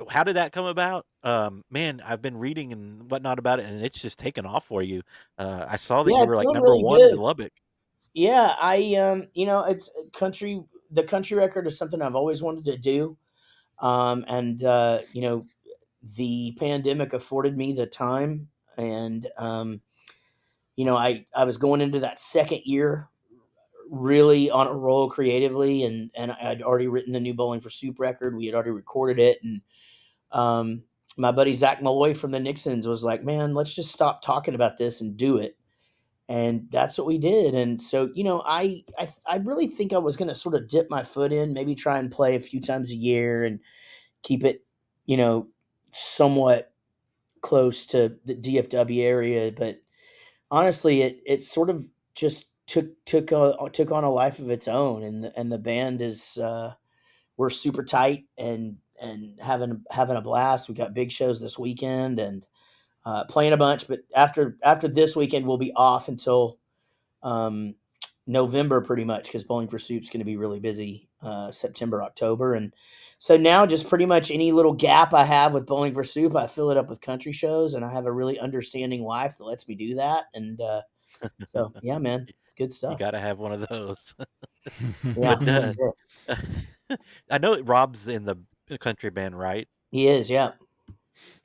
How did that come about? Man, I've been reading and whatnot about it, and it's just taken off for you. I saw that Yeah, you it's were like going number really one in good. Lubbock. Yeah, it's country. The country record is something I've always wanted to do, and the pandemic afforded me the time, and I was going into that second year really on a roll creatively, and I'd already written the new Bowling for Soup record. We had already recorded it, and um, my buddy Zach Malloy from the Nixons was like, "Man, let's just stop talking about this and do it." And that's what we did. And so, I really think I was going to sort of dip my foot in, maybe try and play a few times a year and keep it, you know, somewhat close to the DFW area. But honestly, it sort of just took on a life of its own, and the band is we're super tight and having a blast. We got big shows this weekend and playing a bunch, but after this weekend we'll be off until um, November pretty much, because Bowling for Soup's going to be really busy September, October. And so now just pretty much any little gap I have with Bowling for Soup, I fill it up with country shows, and I have a really understanding wife that lets me do that. And so, yeah, man, it's good You stuff. got to have one of those. Yeah, But that's it. I know Rob's in the country band, right? He is, yeah.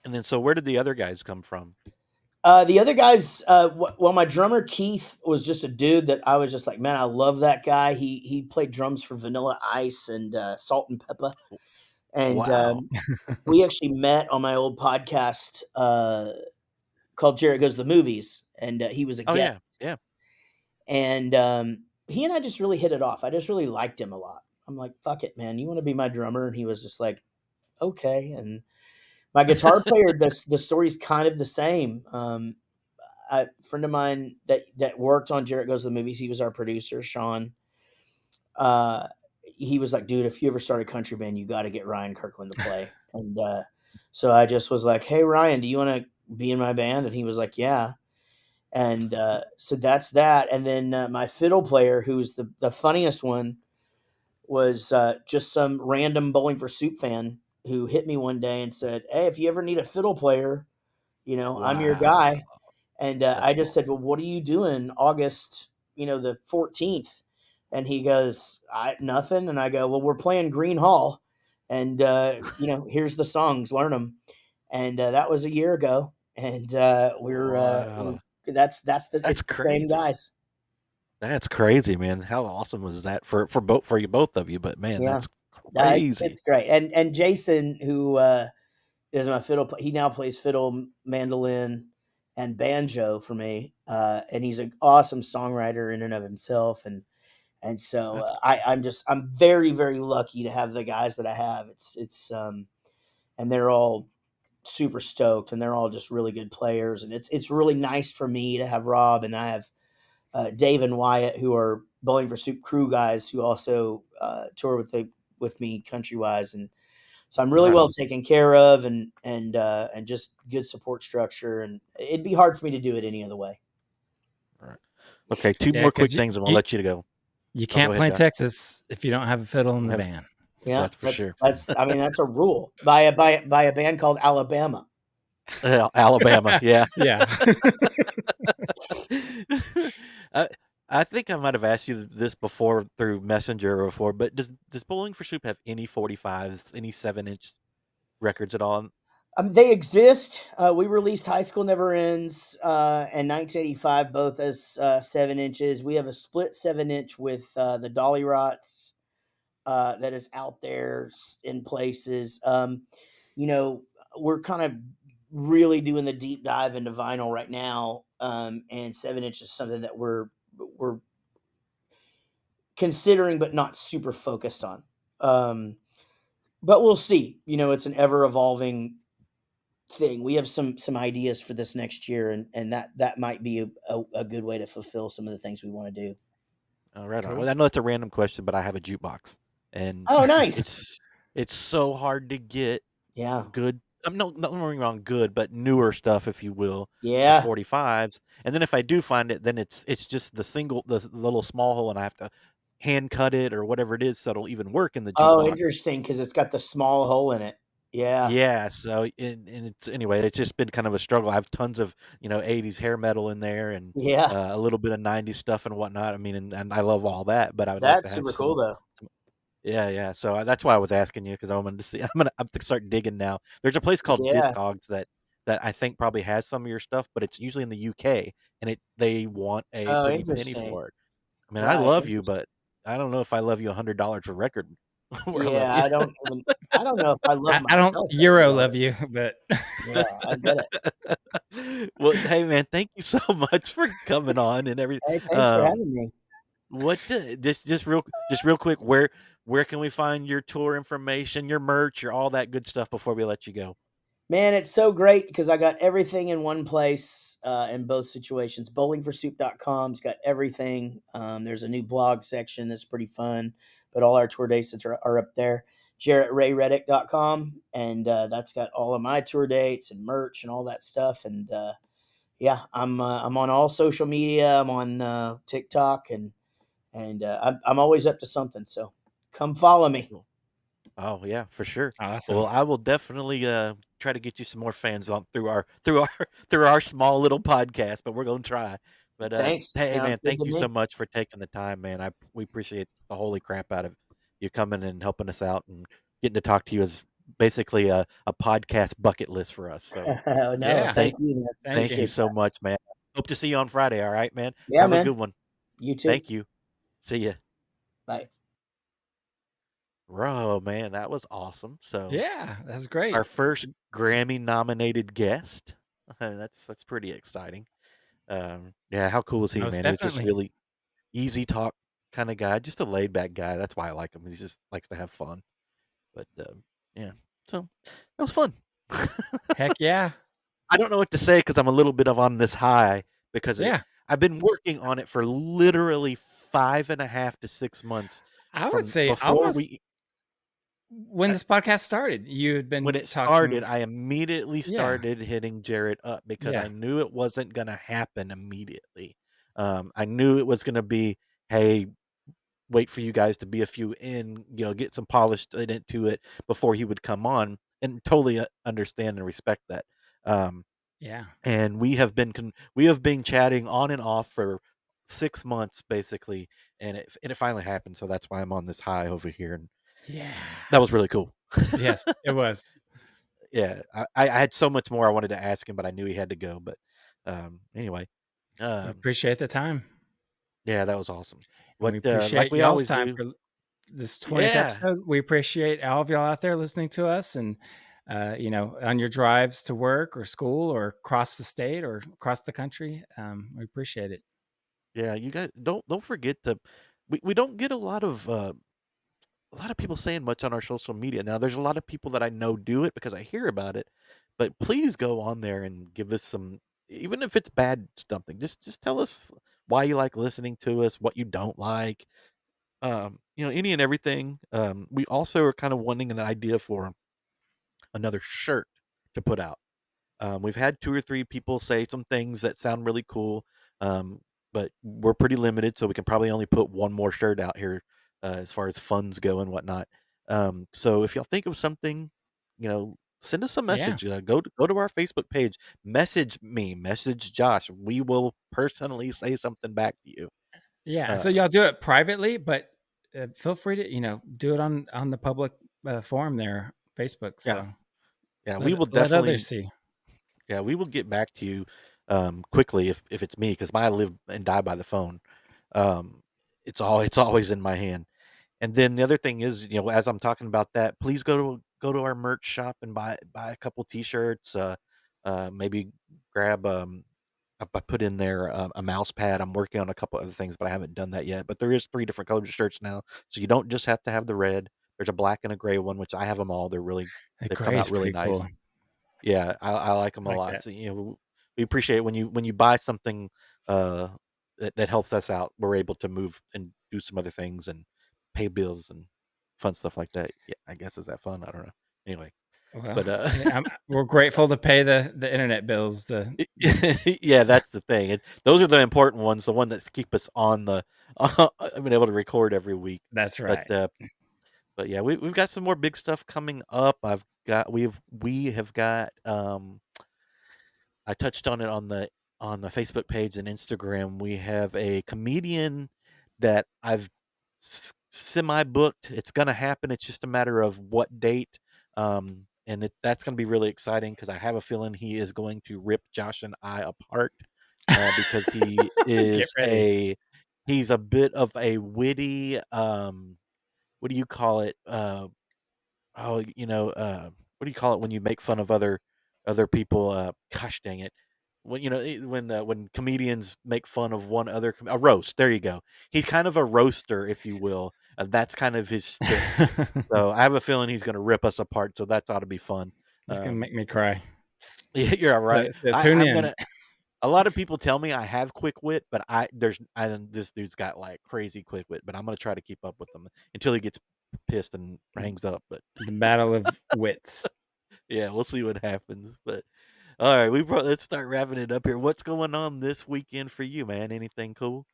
And then so where did the other guys come from? The other guys, well, my drummer Keith was just a dude that I was just like, man, I love that guy. He played drums for Vanilla Ice and Salt and Pepper, and Wow. we actually met on my old podcast called Jaret Goes to the Movies, and he was a Oh yeah, guest, yeah. and he and I just really hit it off. I just really liked him a lot. I'm like, fuck it, man, you want to be my drummer? And he was just like, okay. And my guitar player, the story's kind of the same. A friend of mine that worked on Jaret Goes to the Movies, he was our producer, Sean. Uh, he was like, dude, if you ever start a country band, you got to get Ryan Kirkland to play. And so I just was like, hey, Ryan, do you want to be in my band? And he was like, yeah. And so that's that. And then my fiddle player, who's the funniest one, was just some random Bowling for Soup fan who hit me one day and said, hey, if you ever need a fiddle player, I'm your Wow. guy. And That's I just said, awesome. well, what are you doing August, the 14th? And he goes, nothing. And I go, well, we're playing Green Hall. And, here's the songs, learn them. And that was a year ago. And Wow. it's That's the same crazy. guys. That's crazy, man. How awesome was that for you both of you? But man, Yeah. that's It's, crazy. it's great. And Jason, who is my fiddle, he now plays fiddle, mandolin, and banjo for me. And he's an awesome songwriter in and of himself. And so That's I'm very, very lucky to have the guys that I have. And they're all super stoked, and they're all just really good players. And it's really nice for me to have Rob, and I have Dave and Wyatt, who are Bowling for Soup crew guys, who also tour with me countrywise. And so I'm really right well on. taken care of, and just good support structure. And it'd be hard for me to do it any other way. All right. Okay, two Yeah, more quick because things, and we'll let you go. you Oh, go can't ahead, play in Don. Texas if you don't have a fiddle in Don't the have band. Yeah, that's for sure. I mean, that's a rule by a band called Alabama. Alabama, yeah. Yeah. I I think I might have asked you this before through Messenger before, but does Bowling for Soup have any 45s, any 7-inch records at all? They exist. We released High School Never Ends and 1985, both as 7 inches. We have a split 7 inch with the Dolly Rots that is out there in places. You know, we're kind of really doing the deep dive into vinyl right now, and 7 inch is something that we're considering, but not super focused on. But we'll see. It's an ever evolving thing. We have some ideas for this next year, and that might be a good way to fulfill some of the things we want to do. Oh, right on. Cool. Well, I know it's a random question, but I have a jukebox, and Oh, nice. it's so hard to get Yeah. good. I'm no, not getting me wrong, good, but newer stuff, if you will, of Yeah. 45s. And then if I do find it, then it's just the little small hole, and I have to hand cut it or whatever it is, so it'll even work in the Oh, jukebox. interesting, because it's got the small hole in it. Yeah. Yeah, so and it's anyway, it's just been kind of a struggle. I have tons of 80s hair metal in there and Yeah. a little bit of 90s stuff and whatnot. I mean, and I love all that, but I would like to That's have super cool, though. some yeah, yeah. So that's why I was asking you because I wanted to see. I'm to start digging now. There's a place called Yeah. Discogs that I think probably has some of your stuff, but it's usually in the UK, and they want a Oh, pretty penny interesting. for it. I mean, I Right, love you, interesting. but I don't know if I love you $100 for record where I love Yeah, you. I don't know if I love I don't myself Euro $100. love you, but Yeah, I get it. Well, hey man, thank you so much for coming on and everything. Hey, thanks for having me. Just real quick, where can we find your tour information, your merch, your all that good stuff before we let you go? Man, it's so great because I got everything in one place in both situations. Bowlingforsoup.com's got everything. There's a new blog section that's pretty fun, but all our tour dates are up there. JaretRayReddick.com, and that's got all of my tour dates and merch and all that stuff. And yeah, I'm on all social media. I'm on TikTok, and and I'm always up to something. So come follow me. Cool. Oh yeah, for sure. Awesome. Well, I will definitely try to get you some more fans on through our through our small little podcast, but we're gonna try. But Thanks. hey man, Sounds good thank to you so me. much for taking the time, man. We appreciate the holy crap out of you coming and helping us out and getting to talk to you is basically a podcast bucket list for us. So No, Yeah. thank thank you, man. Thank thank you. you Appreciate so that. much, man. Hope to see you on Friday. All right, man. Yeah, Have a man. good one. You too. Thank you. See ya. Bye. Bro, man, that was awesome. So Yeah, that's great. our first Grammy nominated guest. That's pretty exciting. Yeah, how cool is he, Most man? He's just definitely. really easy talk kind of guy, just a laid back guy. That's why I like him. He just likes to have fun. But yeah, so that was fun. Heck yeah. I don't know what to say because I'm a little bit of on this high because Yeah. I've been working on it for literally 5.5 to 6 months I would from say before almost we when this podcast started, you had when been it started, talking. I immediately Yeah. started hitting Jared up because Yeah. I knew it wasn't gonna happen immediately. I knew it was gonna be, hey, wait for you guys to be a few in, get some polished into it before he would come on, and totally understand and respect that. Um, Yeah. and we have been chatting on and off for 6 months basically, and it finally happened. So that's why I'm on this high over here, and Yeah. that was really cool. Yes, it was. Yeah, I had so much more I wanted to ask him, but I knew he had to go. But anyway, We um, appreciate the time. yeah, that was awesome. And we What like appreciate we y'all's always time do. for this 20th Yeah, episode. We appreciate all of y'all out there listening to us and on your drives to work or school or across the state or across the country. We appreciate it. yeah, you guys don't forget to. We don't get a lot of people saying much on our social media. Now, there's a lot of people that I know do it because I hear about it, but please go on there and give us some, even if it's bad something. Just tell us why you like listening to us, what you don't like, any and everything. We also are kind of wanting an idea for another shirt to put out. We've had 2 or 3 people say some things that sound really cool, um, but we're pretty limited, so we can probably only put 1 more shirt out here, as far as funds go and whatnot. So if y'all think of something, send us a Yeah. message. Go to our Facebook page, message me, message Josh. We will personally say something back to you. Yeah. So Uh, y'all do it privately, but feel free to, do it on the public forum there, Facebook. yeah, So yeah, we let will let others definitely. see. Yeah, we will get back to you quickly if it's me because I live and die by the phone. Um, it's always in my hand. And then the other thing is, as I'm talking about that, please go to our merch shop and buy a couple T-shirts. Maybe grab I put in there a mouse pad. I'm working on a couple other things, but I haven't done that yet. But there is 3 different colored shirts now, so you don't just have to have the red. There's a black and a gray one, which I have them all. The They've come gray out is really pretty nice. cool. Yeah, I like them I a like lot. that. So, we appreciate when you buy something uh, that helps us out. We're able to move and do some other things and pay bills and fun stuff like that. Yeah, I guess is that fun? I don't know. Anyway, Well, but we're grateful to pay the internet bills. The yeah, that's the thing. Those are the important ones, the one that keep us on the being able to record every week. That's But right. but yeah, we've got some more big stuff coming up. We have got I touched on it on the Facebook page and Instagram. We have a comedian that I've semi booked. It's gonna happen. It's just a matter of what date. And that's gonna be really exciting because I have a feeling he is going to rip Josh and I apart. Because Get ready. he's a bit of a witty. What do you call it? Oh, what do you call it when you make fun of other people? Gosh dang it! When comedians make fun of one other a roast. There you go. He's kind of a roaster, if you will. That's kind of his stick. So I have a feeling he's going to rip us apart. So that ought to be fun. It's gonna Um, make me cry. yeah, you're all So, right. so I, tune I'm in. gonna. A lot of people tell me I have quick wit, but this dude's got like crazy quick wit. But I'm gonna try to keep up with him until he gets pissed and hangs up. But The battle of wits. yeah, we'll see what happens. But all right, let's start wrapping it up here. What's going on this weekend for you, man? Anything cool?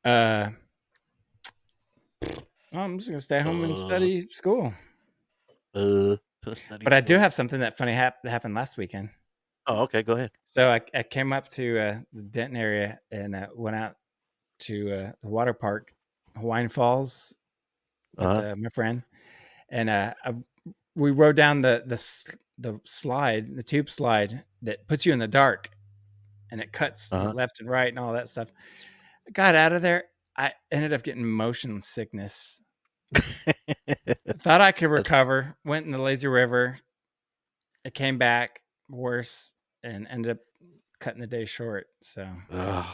Uh, I'm just gonna stay home and Uh, study school. study But I do school. have something that funny happened last weekend. Oh, okay. Go ahead. So I came up to the Denton area and went out to the water park, Hawaiian Falls, with Uh my friend, and we rode down the slide, the tube slide that puts you in the dark, and it cuts huh. left and right and all that stuff. I got out of there. I ended up getting motion sickness. Thought I could That's recover. Went in the lazy river. It came back worse and ended up cutting the day short. So ugh,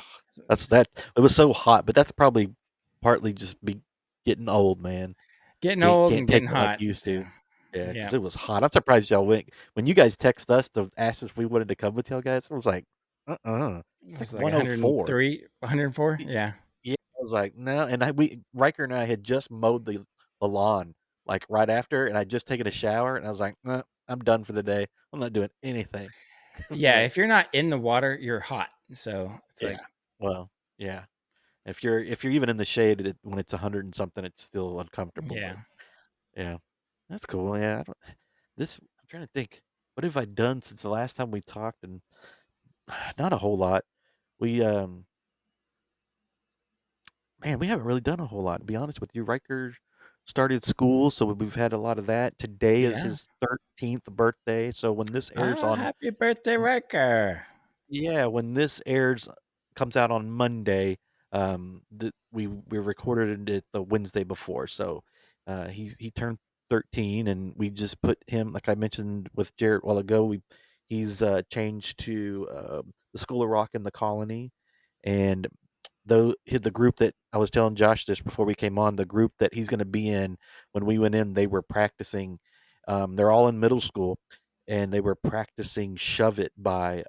that's that. It was so hot, but that's probably partly just be getting old, man. getting Can't old can't and take getting it like hot. you used So to. Yeah, yeah, because it was hot. I'm surprised y'all went when you guys text us to ask if we wanted to come with y'all guys. I was like, it it's like was like 104. 103, 104. Y- Yeah. Yeah, I was like, no, and Riker and I had just mowed the lawn like right after, and I just taken a shower, and I was like, I'm done for the day. I'm not doing anything. Yeah. But If you're not in the water, you're hot. So it's yeah, like, well, yeah. If you're even in the shade when it's 100 and something, it's still uncomfortable. yeah. But yeah, that's cool. Yeah, I'm trying to think. What have I done since the last time we talked? And not a whole lot. We Man, we haven't really done a whole lot, to be honest with you. Riker started school, so we've had a lot of that. Today is Yeah. his 13th birthday, so when this airs Ah, on happy birthday, Riker. yeah, when this airs comes out on Monday, we recorded it the Wednesday before, so he turned 13, and we just put him like I mentioned with Jaret a while ago. He's changed to the School of Rock in the Colony, and though the group that I was telling Josh this before we came on, the group that he's going to be in when we went in, they were practicing. They're all in middle school, and they were practicing "Shove It" by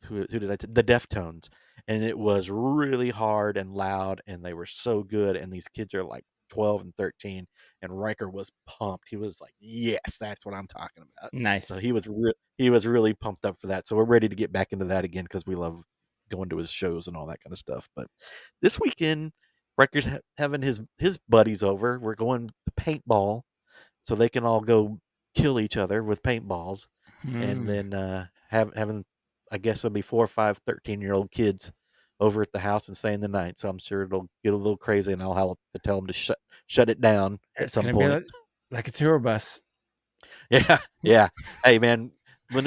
who did the Deftones, and it was really hard and loud, and they were so good. And these kids are like 12 and 13, and Riker was pumped. He was like, "Yes, that's what I'm talking about." So Nice. he was really pumped up for that. So we're ready to get back into that again because we love going to his shows and all that kind of stuff. But this weekend, Riker's having his buddies over. We're going to paintball, so they can all go kill each other with paintballs, and Hmm. then having I guess it'll be 4 or 5 13-year-old kids over at the house and staying the night. So I'm sure it'll get a little crazy, and I'll have to tell them to shut it down at It's some gonna be point. like a tour bus. Yeah, yeah. Hey, man, when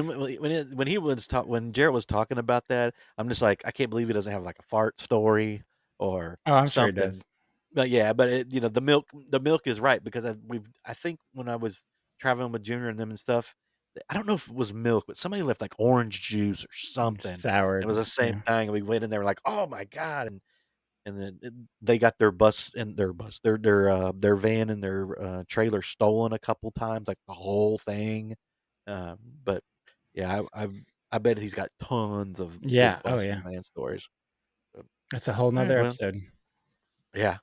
Jared was talking about that, I'm just like, I can't believe he doesn't have like a fart story or Oh, I'm sure it something. does. But yeah, but the milk is right because I think when I was traveling with Junior and them and stuff, I don't know if it was milk, but somebody left like orange juice or something. It Soured. was the same Yeah. thing, and we went in there like, oh my god, and then they got their van and their trailer stolen a couple times, like the whole thing. But yeah, I bet he's got tons of Yeah. big Oh, bus yeah. and van stories. But, That's a whole all right, nother well, episode. yeah.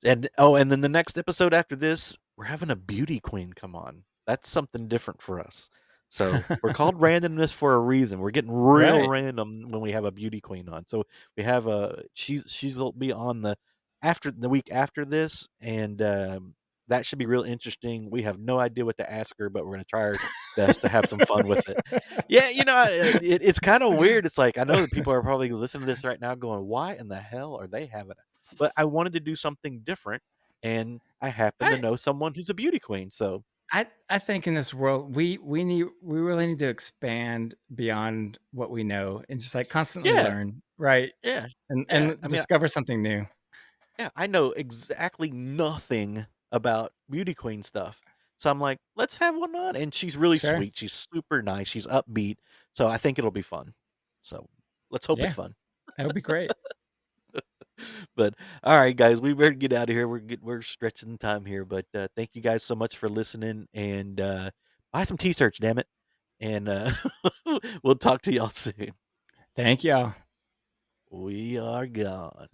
And then the next episode after this, we're having a beauty queen come on. That's something different for us. So we're called randomness for a reason. We're getting real Right. random when we have a beauty queen on. So we have a she'll be on the week after this, and that should be real interesting. We have no idea what to ask her, but we're gonna try our best to have some fun with it. Yeah, it's kind of weird. It's like I know that people are probably listening to this right now, going, "Why in the hell are they having but I wanted to do something different, and I happen to I know someone who's a beauty queen, so I think in this world we really need to expand beyond what we know and just like constantly yeah, learn, right? yeah, And yeah. I mean, discover something new. yeah, I know exactly nothing about beauty queen stuff. So I'm like, "Let's have one on," and she's really Sure. sweet, she's super nice, she's upbeat, so I think it'll be fun. So, let's hope it's Yeah. fun. That would be great. But, alright, guys, we better get out of here, we're stretching time here, but, thank you guys so much for listening, and, buy some T-shirts, damn it, and, we'll talk to y'all soon. Thank y'all. We are gone.